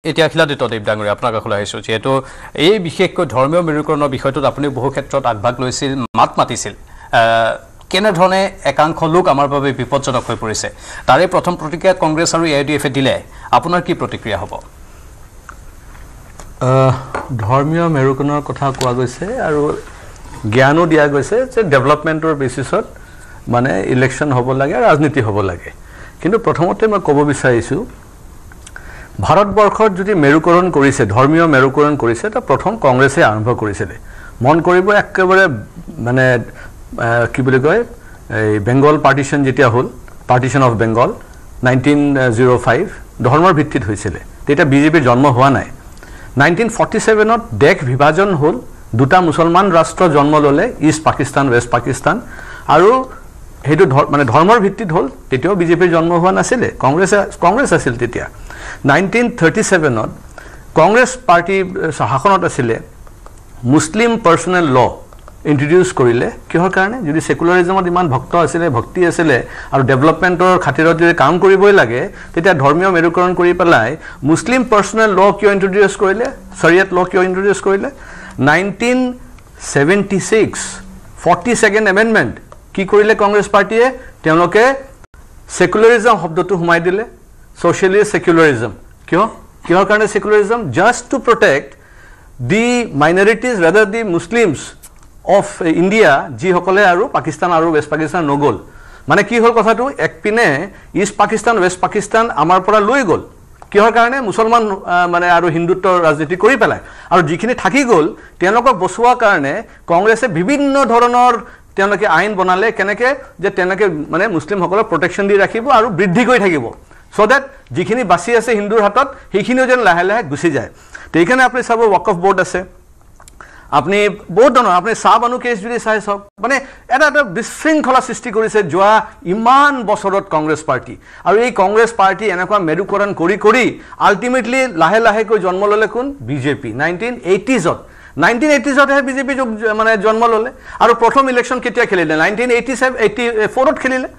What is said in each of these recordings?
এতিয়া খিলাদিত দেৱ ডাঙৰীয়া আপোনাৰ কাষলৈ আহিছোঁ যেহেতু এই বিশেষকৈ ধৰ্মীয় মেৰুকৰণৰ বিষয়টোত আপুনি বহু ক্ষেত্ৰত আগভাগ লৈছিল মাত মাতিছিল কেনেধৰণে একাংশ লোক আমাৰ বাবে বিপদজনক হৈ পৰিছে তাৰে প্ৰথম প্ৰতিক্ৰিয়া কংগ্ৰেছ আৰু এআইডিএফে দিলে আপোনাৰ কি প্ৰতিক্ৰিয়া হ'ব ধৰ্মীয় মেৰুকৰণৰ কথা কোৱা গৈছে আৰু জ্ঞানো দিয়া গৈছে যে ডেভেলপমেণ্টৰ বেচিছত মানে ইলেকশ্যন হ'ব লাগে ৰাজনীতি হ'ব লাগে কিন্তু প্ৰথমতে মই ক'ব বিচাৰিছোঁ ভাৰতবৰ্ষত যদি মেৰুকৰণ কৰিছে ধৰ্মীয় মেৰুকৰণ কৰিছে তা প্ৰথম কংগ্ৰেছে আৰম্ভ কৰিছিলে মন কৰিব একেবাৰে মানে কি বুলি কয় এই বেংগল পাৰ্টিশন যেতিয়া হ'ল পাৰ্টিশন অফ বেংগল 1905 ধৰ্মৰ ভিত্তিত হৈছিল তেতিয়া বিজেপিৰ জন্ম হোৱা নাই 1947 ত দেশ বিভাজন হ'ল দুটা মুছলমান ৰাষ্ট্ৰ জন্ম ললে ইষ্ট পাকিস্তান ৱেষ্ট পাকিস্তান আৰু হেতু মানে ধৰ্মৰ ভিত্তিত হ'ল তেতিয়াও বিজেপিৰ জন্ম হোৱা নাছিল কংগ্ৰেছ আছিল তেতিয়া 1937 ত কংগ্ৰেছ পাৰ্টি শাসনত আছিল মুছলিম পাৰ্সোনেল ল ইন্ট্ৰোডিউস কৰিলে কিহৰ কাৰণে যদি সেকুলাৰিজমত ইমান ভক্ত আছিল ভক্তি আছিল আৰু ডেভেলপমেন্টৰ খাতিৰত যদি কাম কৰিবই লাগে তেতিয়া ধৰ্মীয় মেৰুকৰণ কৰি পেলাই মুছলিম পাৰ্সোনেল ল কিয় ইন্ট্ৰোডিউস কৰিলে শৰিয়ত ল কিয় ইন্ট্ৰোডিউস কৰিলে 1976 42nd এমেন্ডমেন্ট কি কৰিলে কংগ্ৰেছ পাৰ্টিয়ে তেওঁলোকে সেকুলাৰিজম শব্দটো হুমাই দিলে socialist secularism কিহৰ কাৰণে secularism just to protect the minorities rather the Muslims of India ji hokole aru Pakistan aru West Pakistan no gol মানে কি হল কথাটো একপিনে ইষ্ট পাকিস্তান ওয়েস্ট পাকিস্তান আমাৰ পৰা লৈ গল কিহৰ কাৰণে মুছলমান মানে আৰু হিন্দুত্ব ৰাজনীতি কৰি পেলাই আৰু যিখিনি থাকি গল তেওঁলোকক বসুৱা কাৰণে কংগ্ৰেছে বিভিন্ন ধৰণৰ তেওঁলোকে আইন বনালে কেনেকে যে তেওঁলোকে মানে মুছলিম সকলক প্ৰটেকচন দি ৰাখিব আৰু বৃদ্ধি কৰি থাকিব so that যিখিনি বাসি আছে হিন্দুৰ হাতত সেইখিনিও যেন লাহে লাহে গুছি যায় তেইখানে আপুনি সাব ওয়াকফ বোর্ড আছে আপনি বহুত ধৰণৰ আপুনি সাব আনু কেছ যদি চাই সব মানে এটা বিশৃংখলা সৃষ্টি কৰিছে যোৱা ইমান বছৰত কংগ্ৰেছ পাৰ্টি আৰু এই কংগ্ৰেছ পাৰ্টি এনেকুৱা মেৰুকৰণ কৰি কৰি আলটিমেটলি লাহে লাহে কৈ জন্ম ললে কোন বিজেপি 1980s ত 1980s ত বিজেপি মানে জন্ম ললে আৰু প্ৰথম ইলেকশন কেতিয়া খেলিলে 1984 ত খেলিলে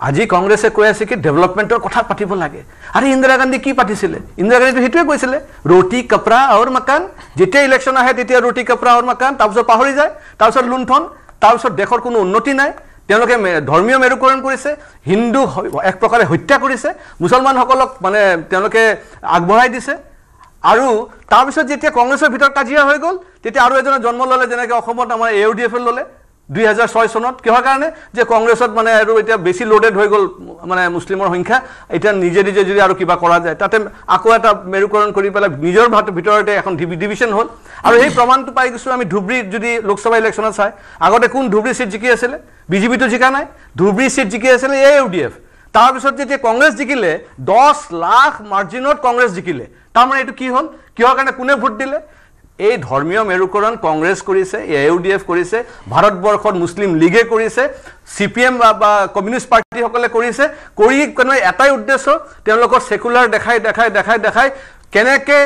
আজি কংগ্ৰেছে কৈ আছে কি ডেভেলপমেন্টৰ কথা পাতিব লাগে আৰু ইন্দিৰা গান্ধী কি পাতিছিলে ইন্দিৰা গান্ধী হেতুৱে কৈছিলে ৰোটি কপৰা আৰু মকান যেতিয়া ইলেকশন আহে তেতিয়া ৰোটি কপৰা আৰু মকান তাৰপিছত পাহৰি যায় তাৰপিছত লুণ্ঠন তাৰপিছত দেশৰ কোনো উন্নতি নাই তেওঁলোকে ধৰ্মীয় মেৰুকৰণ কৰিছে হিন্দু এক প্ৰকাৰে হত্যা কৰিছে মুছলমান সকলক মানে তেওঁলোকে আগবঢ়াই দিছে আৰু তাৰপিছত যেতিয়া কংগ্ৰেছৰ ভিতৰত কাজিয়া হৈ গল তেতিয়া আৰু এজন জন্ম ললে যেনেকৈ অসমত আমাৰ এউডিএফ ললে 2006 চনত কিহৰ কাৰণে যে কংগ্ৰেছত মানে আৰু এটা বেছি লোডেড হৈ গল মানে মুছলিমৰ সংখ্যা এটা নিজে নিজে যদি আৰু কিবা কৰা যায় তাতে আকৌ এটা মেৰুকৰণ কৰি পেলাই নিজৰ ভিতৰতে এখন ডিভিজন হ'ল আৰু এই প্ৰমাণটো পাই গৈছো আমি ধুবৰী যদি লোকসভা ইলেকশ্যনত চাই আগতে কোন ধুবৰী সিট জিকি আছিল বিজেপি তো জিকা নাই ধুবৰী সিট জিকি আছিল এউডিএফ তাৰ পিছত যেতিয়া কংগ্ৰেছ জিকিলে 10 লাখ মাৰ্জিনত কংগ্ৰেছ জিকিলে তাৰ মানে এটো কি হ'ল কিহৰ কাৰণে কোনে ভোট দিলে এই ধৰ্মীয় মেৰুকৰণ কংগ্ৰেছ কৰিছে এউডিএফ কৰিছে ভাৰতবৰ্ষৰ মুছলিম লীগে কৰিছে সিপিএম বা কমিউনিষ্ট পাৰ্টি সকলে কৰিছে কৰি কোনো এটাই উদ্দেশ্য তেওঁলোকৰ সেকুলাৰ দেখাই কেনেকে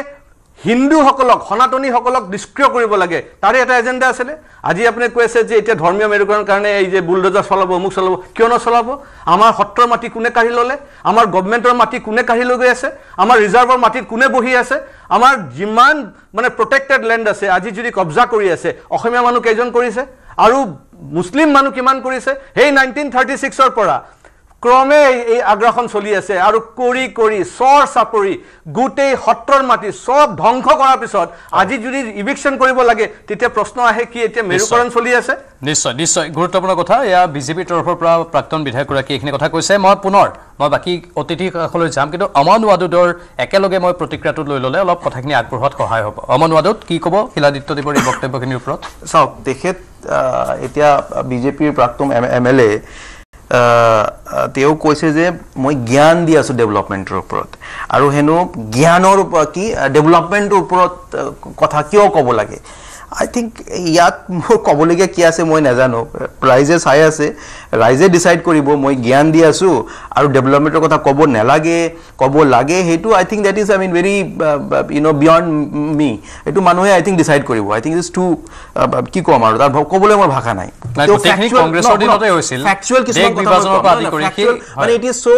হিন্দু সকলক সনাতনী সকলক নিষ্ক্ৰিয় কৰিব লাগে তাৰে এটা এজেন্ডা আছিল আজি আপুনি কৈছে যে এটা ধৰ্মীয় মেৰুকৰণৰ কাৰণে এই যে বুলডোজাৰ চলাব মুখ চলাব কিয় নচলাব আমাৰ সত্ৰৰ মাটি কোনে কাঢ়ি ললে আমাৰ গভৰ্ণমেন্টৰ মাটি কোনে কাঢ়ি লৈ গৈ আছে আমাৰ ৰিজাৰ্ভৰ মাটিত কোনে বহি আছে আমাৰ যিমান মানে প্ৰটেক্টেড ল্যান্ড আছে আজি যদি কব্জা কৰি আছে অসমীয়া মানুহ কেইজন কৰিছে আৰু মুছলিম মানুহ কিমান কৰিছে হেই 1936 ৰ পৰা ক্ৰমে এই আগ্ৰাসন চলি আছে আৰু কৰি সৰ সাপৰি গুটেই সত্ৰৰ মাটি সব ধ্বংস কৰাৰ পিছত আজি যদি ইভিকশন কৰিব লাগে তেতিয়া প্ৰশ্ন আহে কি এতিয়া মেৰুকৰণ চলি আছে নিশ্চয় গুৰুত্বপূৰ্ণ কথা এয়া বিজেপিৰ তৰফৰ পৰা প্ৰাক্তন বিধায়কগৰাকী এইখিনি কথা কৈছে মই বাকি অতিথি কাষলৈ যাম কিন্তু অমন ৱাদুদৰ একেলগে মই প্ৰতিক্ৰিয়াটো লৈ ললে অলপ কথাখিনি আগবঢ়োৱাত সহায় হ'ব অমন ৱাদুদ কি ক'ব শিলাদিত্য দেৱৰ এই বক্তব্যখিনিৰ ওপৰত চাওক তেখেত এতিয়া বিজেপিৰ প্ৰাক্তন এমএলএ তেও কৈছে যে মই জ্ঞান দি আছো ডেভেলপমেন্টৰ ওপৰত আৰু হেনো জ্ঞানৰ কি ডেভেলপমেন্টৰ ওপৰত কথা কিয় ক'ব লাগে আই থিংক ইয়াত মোৰ ক'বলগীয়া কি আছে মই নাজানো প্ৰাইজে চাই আছে ৰাইজে ডিসাইড কৰিব মই জ্ঞান দি আছো আৰু ডেভেলপমেন্টৰ কথা ক'ব নালাগে ক'ব লাগে হেতু I think that is I mean very beyond me এটো মানুহে আই থিংক ডিসাইড কৰিব আই থিংক ইজ টু কি কম আৰু তাৰ ক'বলৈ মোৰ ভাষা নাই টেকনিক কংগ্ৰেছৰ দিনতে হৈছিল ফ্যাকচুয়াল কিছুমান বিভাজনৰ পৰা আদি কৰি মানে ইট ইজ সো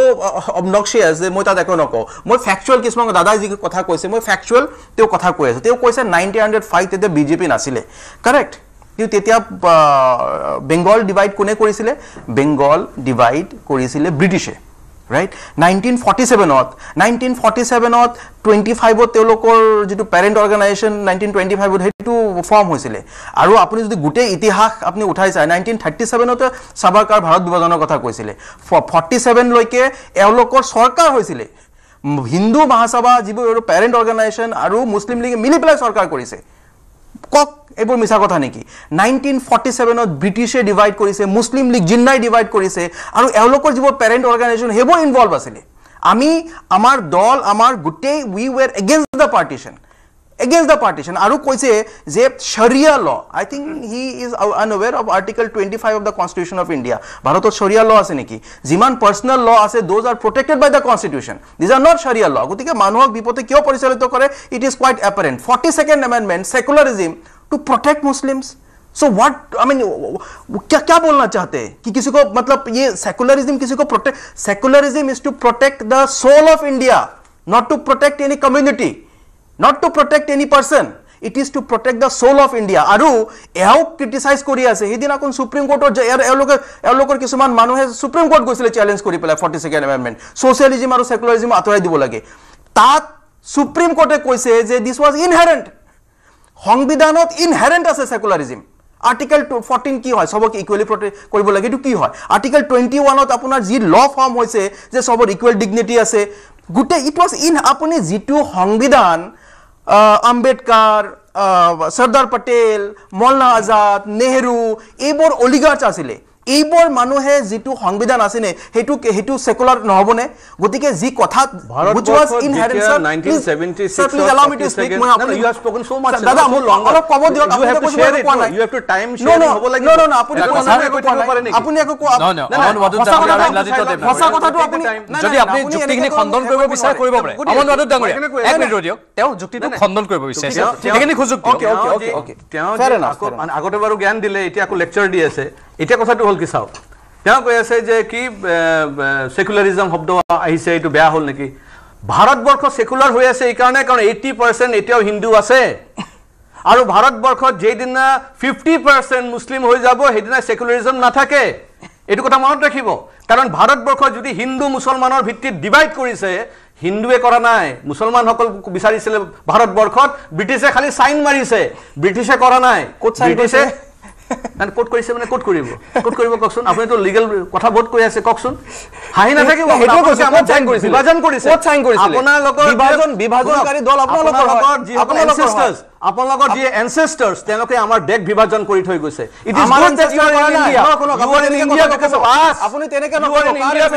অবনক্সিয়াস যে মই তাত একো নকওঁ মই ফ্যাকচুয়াল কিছুমান দাদাই যি কথা কৈছে মই ফ্যাকচুয়াল তেও কথা কৈ আছে তেও কৈছে 1905 তে বিজেপি নাছিলে কাৰেক্ট তেতিয়া বেঙ্গল ডিভাইড কোনে কৰিছিলে বেঙ্গল ডিভাইড কৰিছিলে ব্ৰিটিছে right 1947 ত 25 ত তেওঁলোকৰ যেটো পেৰেন্ট অৰ্গানাইজেচন 1925 ত হেতু ফৰ্ম হৈছিলে আৰু আপুনি যদি গুটে ইতিহাস আপুনি উঠাই চাই 1937 ত সাবৰকাৰ ভাৰত বিভাজনৰ কথা কৈছিলে 47 লৈকে এওঁলোকৰ সৰকাৰ হৈছিলে হিন্দু মহাসভা যিবোৰ পেৰেন্ট অৰ্গানাইজেচন আৰু মুসলিম লীগে মিলি পেলাই সৰকাৰ কৰিছে কক এবোৰ মিছা কথা নেকি 1947 ত ব্ৰিটিছে ডিভাইড কৰিছে মুসলিম লীগ জিন্নাই ডিভাইড কৰিছে আৰু এওঁলোকৰ যিবোৰ পেৰেন্ট অৰ্গানাইজেচন হেবোৰ ইনভলভ আছিল আমি আমাৰ দল আমাৰ গুটে উই ওয়াৰ এগেইনস্ট দা পাৰ্টিশন আৰু কৈছে যে sharia law I think he is unaware of article 25 of the constitution of India ভাৰতত sharia law আছে নেকি যিমান personal law আছে those are protected by the constitution these are not sharia law গতিকে মানুহক বিপদে কিয় পৰিচালিত কৰে it is quite apparent 42nd amendment secularism to protect Muslims so what I mean क्या बोलना चाहते हैं कि किसी को मतलब ये secularism किसी को protect secularism is to protect the soul of India not to protect any community not to protect any person it is to protect the soul of India aru eho criticize kori ase hedina kon supreme court or elokor kisuman manuhe supreme court goisile challenge kori pela 42nd amendment socialism aru secularism atorai dibo lage tat supreme court e koise je this was inherent সংবিধানত inherent ase secularism article 14 কি হয় সবক equally protect কৰিব লাগে এটো কি হয় article 21 ত আপোনাৰ যি ল ফৰ্ম হৈছে যে সবৰ ইকুয়াল ডিগনিটি আছে গুটে ইট ওয়াজ ইন আপুনি যেটো সংবিধান আম্বেদকাৰ সৰদাৰ পটেল মৌলানা আজাদ নেহৰু এইবোৰ অলিগাৰ্চ আছিলে এইবোৰ মানুহে যেটো সংবিধান আছিলে হেতু সেকুলার নহবনে গতিকে যি কথা which was inherent 1976 please allow me to speak you have spoken so much দাদা মই অলপ কব দিয়ক you have to share it you have to time share হ'ব লাগিব no আপুনি একো ভাষা কথাটো আপুনি যদি আপুনি যুক্তিখিনি খণ্ডন কৰিব বিচাৰে কৰিব পাৰে অমন ওয়াদত ডাঙৰীয়া এক মিনিট দিয়ক তেও যুক্তিটো খণ্ডন কৰিব বিচাৰে সেইখিনি খুজুক ওকে তেও আগতে বাৰু জ্ঞান দিলে এতিয়া আকৌ লেকচাৰ দি আছে এটা কথাটো হল কি চাও তেও কৈ আছে যে কি সেকুলারিজম শব্দ আহিছে এটো বেয়া হল নেকি ভাৰতবৰ্ষ সেকুলাৰ হৈ আছে এই কাৰণে কাৰণ 80% এতিয়াও হিন্দু আছে আৰু ভাৰতবৰ্ষত যেদিনা 50% মুসলিম হৈ যাব হেদিনা সেকুলাৰিজম নাথাকে এটো কথা মনত ৰাখিব কাৰণ ভাৰতবৰ্ষ যদি হিন্দু মুছলমানৰ ভিত্তিত ডিভাইড কৰিছে হিন্দুৱে কৰা নাই মুছলমান সকল বিচাৰিছিল ভাৰতবৰ্ষত ব্ৰিটিছে খালি সাইন মাৰিছে ব্ৰিটিছে কৰা নাই ব্ৰিটিছে and কোট কৰিছে মানে কোট কৰিব ককচোন আপুনি তো লিগ্যাল কথা বহুত কৈ আছে ককচোন হাই না থাকিব হেটো কৈছে আমাৰ সাইন কৰিছে বিভাজন কৰিছে কোট সাইন কৰিছিল আপোনালোকৰ বিভাজনকাৰী দল আপোনালোকৰ যি এনসেস্টাৰ্স আপোনালোকৰ যি এনসেস্টাৰ্স তেওঁলোকে আমাৰ দেশ বিভাজন কৰি থৈ গৈছে it is not that you are in India you are in India because of us আপুনি তেনেকা নকয়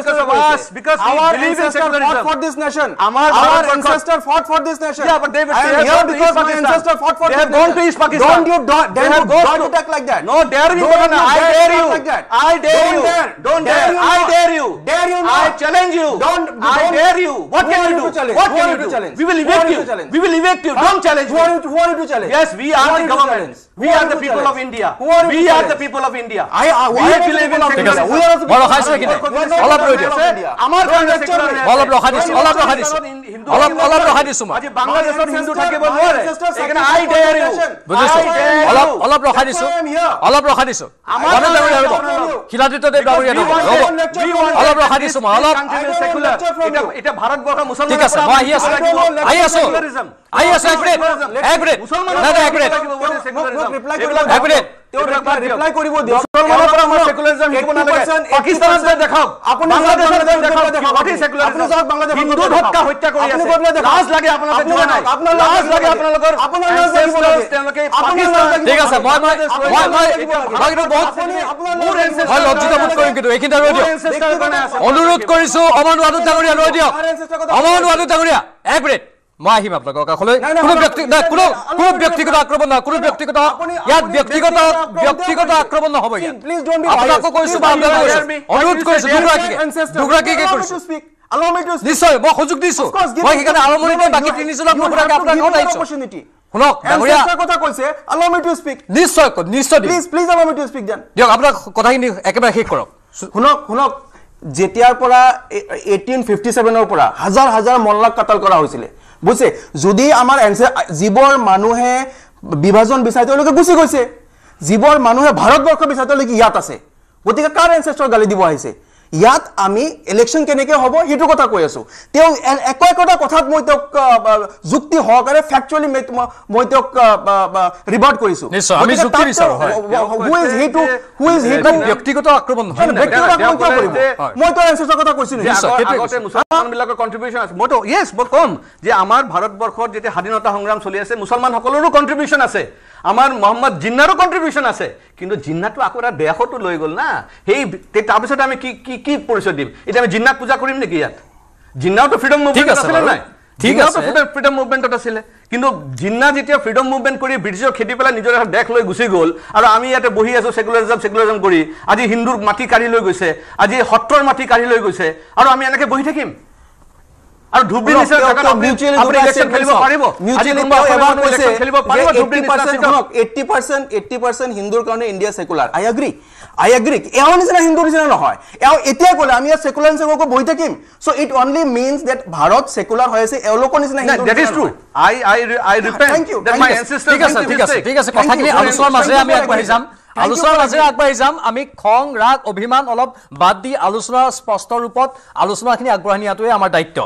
because of us because we believe in secularism for this nation our ancestor fought for this nation yeah but they were here because my ancestor fought for they have gone to East Pakistan don't you go to attack like that no dare you I dare you I dare you don't dare I dare you I challenge you I dare you what can you do what can you do we will evict you don't challenge who are you to challenge yes we are the government we are the people of India we are the people of India I believe in secularism we are বড় খাইছে কিনে অলপ ৰৈ দিছে আমাৰ কাৰণে secularism অলপ ৰখা দিছে অলপ ৰখা দিছে আজি বাংলাদেশৰ হিন্দু থাকিব নোৱাৰে এখানে I dare you বুজিছো অলপ ৰখা দিছে আমাৰ খিলাদিত দেৱ ডাঙৰীয়া অলপ ৰখা দিছে অলপ সেকুলাৰ এটা ভাৰতবৰ্ষ মুছলমান ঠিক আছে মই আহি আছো এক মিনিট ৰিপ্লাই কৰিব দিও মুছলমানৰ পৰা আমাৰ সেকুলারিজম হিব নালাগে পাকিস্তানত দেখাও আপুনি বাংলাদেশত দেখাও what is secularism আপুনি সব বাংলাদেশ হিন্দু হত্যা কৰি আছে লাজ লাগে আপোনালোকে যোৱা নাই লাজ লাগে আপোনালোকৰ তেওঁলোকে পাকিস্তান ঠিক আছে মই বহুত লজ্জিত বোধ কৰিম কিন্তু এইখিনি ৰৈ দিয়ক অনুৰোধ কৰিছো অমন ওয়াদত ডাঙৰীয়া ৰৈ দিয়ক অমন ওয়াদত ডাঙৰীয়া এক মিনিট মই আহিম আপোনালোকৰ কাষলৈ কোনো ব্যক্তিগত আক্ৰমণ নহয় কোনো ব্যক্তিগত ইয়াত ব্যক্তিগত আক্ৰমণ নহ'ব আপোনাকো কৈছোঁ অনুৰোধ কৰিছোঁ দুগৰাকীকে কৈছোঁ নিশ্চয় মই সুযোগ দিছোঁ মই সেইকাৰণে আৰম্ভণিতে বাকী তিনিজনক আপোনাৰ ঘৰত আহিছোঁ শুনক কথা কৈছে allow me to speak নিশ্চয় please allow me to speak then দিয়ক আপোনাৰ কথাখিনি একেবাৰে শেষ কৰক শুনক যেতিয়াৰ পৰা 1857 ৰ পৰা হাজাৰ হাজাৰ মল্লাক কাটাল কৰা হৈছিলে বুঝছে যদি আমাৰ জীৱৰ মানুহে বিভাজন বিচাৰি তেওঁলোকে গুচি গৈছে জীৱৰ মানুহে ভাৰতবৰ্ষ বিচাৰি তেওঁলোকে ইয়াত আছে গতিকে কাৰ এনসেস্টৰ গালি দিব আহিছে ইয়াত আমি ইলেকশন কেনেকে হ'ব হেতু কথা কৈ আছো তেও একটা কথাত মই তেওঁক যুক্তি হকাৰে ফ্যাক্চুয়ালি মই তেওঁক ৰিভাৰ্ট কৰিছো নিশ্চয় আমি যুক্তি বিচাৰো হু ইজ হি ব্যক্তিগত আক্ৰমণ নহয় ব্যক্তিগত আক্ৰমণ কৰিব মই তো এনসেস্টৰ কথা কৈছো আগতে মুছলমান বিলাকৰ কন্ট্ৰিবিউশন আছে মই তো ইয়েস মই কম যে আমাৰ ভাৰতবৰ্ষত যেতে স্বাধীনতা সংগ্ৰাম চলি আছে মুছলমান সকলৰো কন্ট্ৰিবিউশন আছে আমাৰ মোহাম্মদ জিন্নাৰো কন্ট্ৰিবিউশন আছে কিন্তু জিন্নাটো আকৌ এটা দেশতো লৈ গল না সেই তাৰ পিছত আমি কি পৰিচয় দিম এটা আমি জিন্নাক পূজা কৰিম নেকি ইয়াত জিন্নাটো ফ্ৰীডম মুভমেন্ট আছে নাই ঠিক আছে ফ্ৰীডম মুভমেন্টত আছিল কিন্তু জিন্না যেতিয়া ফ্ৰীডম মুভমেন্ট কৰি ব্ৰিটিছৰ খেদি পেলাই নিজৰ দেশ লৈ গুচি গল আৰু আমি ইয়াতে বহি আছো সেকুলাৰিজম কৰি আজি হিন্দুৰ মাটি কাঢ়ি লৈ গৈছে আজি সত্ৰৰ মাটি কাঢ়ি লৈ গৈছে আৰু আমি এনেকে বহি থাকিম আৰু ধুবৰী নিচিনা জাগাত আপুনি ইলেকশন খেলিব পাৰিব মিউচুৱেলি এবাৰ কৈছে খেলিব পাৰিব ধুবৰী নিচিনা 80% হিন্দুৰ কাৰণে ইণ্ডিয়া সেকুলাৰ আই এগ্ৰি এও নিচিনা হিন্দুৰ নিচিনা নহয় এও এতিয়া ক'লে আমি সেকুলাৰিজমক বহি থাকিম so it only means that Bharat secular হৈ আছে এওলোকৰ নিচিনা Hindu that is true I repent that my ancestors ঠিক আছে কথাখিনি আলোচনাৰ মাজে আমি আগবাঢ়ি যাম আলোচনাৰ মাজে আগবাঢ়ি যাম আমি খং ৰাগ অভিমান অলপ বাদ দি আলোচনা স্পষ্ট ৰূপত আলোচনাখিনি আগবঢ়াই নিয়াটোৱে আমাৰ দায়িত্ব